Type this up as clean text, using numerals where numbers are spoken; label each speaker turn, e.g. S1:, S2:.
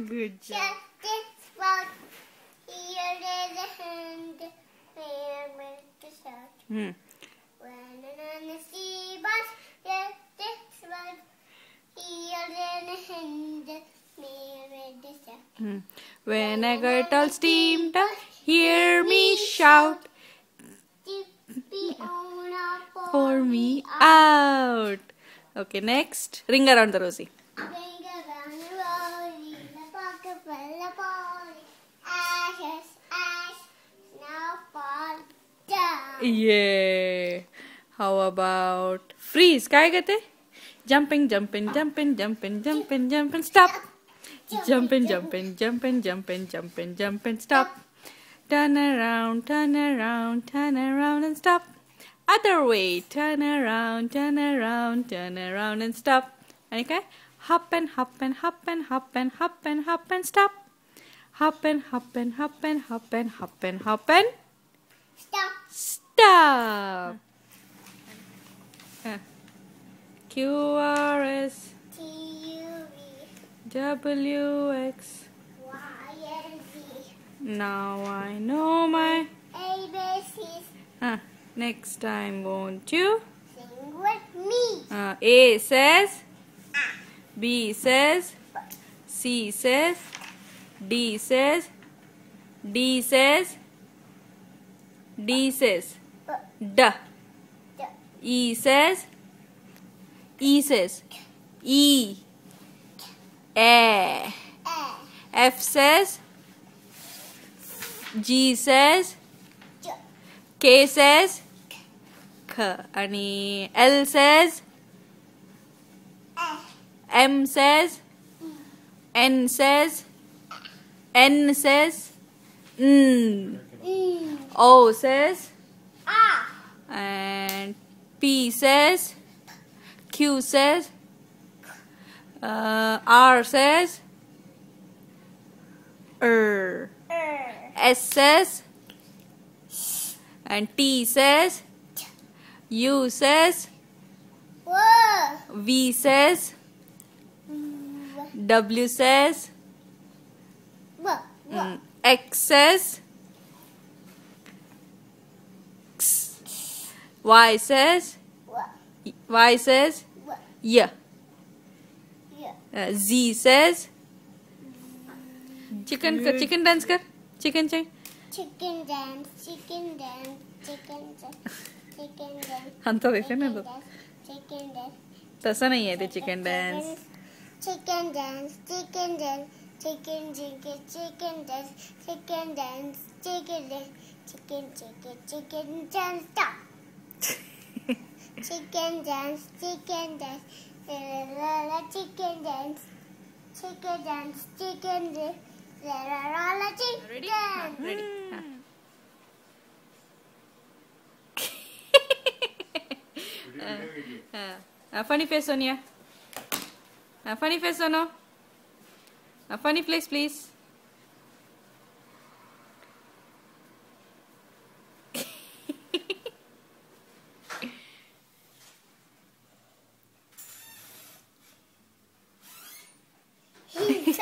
S1: Good job.
S2: This spot. Here is a hand. Where will the shot? When on the sea bus, yes, this spot. Here is a hand. Where will the shot?
S1: When I get all steamed up, hear me shout. Pour me out. Okay, next. Ring around the rosy.
S2: Ring around the rosy, the pocket full of body. Ashes, ash, now fall down.
S1: Yeah. How about freeze? काय गते? Jumping, jumping, jumping, jumping, jumping, jumping, stop. Jumping, jumping, jumping, jumping, jumping, jumping, stop. Turn around, turn around, turn around and stop. Other way, turn around, turn around, turn around and stop. Okay? Hop and hop and hop and hop and hop and hop and stop. Hop and hop and hop and hop and hop and hop and
S2: Stop.
S1: stop. QRS
S2: T-U-V
S1: WX.
S2: Y-N-Z
S1: Now I know my.
S2: ABCs.
S1: Next time, won't you?
S2: Sing with me.
S1: A says, B says, C says, D says, D says, D says, D. E says, E says, E. A. F says, G says, K says, K. आणि L says, M says, N says, N says, N. O says, and P says, Q says, R says, S says, and T says, U says, V says, W says, X says, Y says, yeah. Z says, chicken dance kar, chicken chai.
S2: Chicken dance, chicken dance, chicken dance, chicken dance.
S1: अंतर देखा ना तो
S2: Chicken dance.
S1: तसा नहीं है ते chicken dance.
S2: Chicken dance, chicken dance, chicken chicken, chicken dance, chicken dance, chicken dance, chicken dance, stop. Chicken dance, chicken dance, chicken dance, chicken dance, chicken dance,
S1: Ready?
S2: chicken.
S1: Ready. Funny face, Sonia. Funny face, Sono. Funny face, please.
S2: He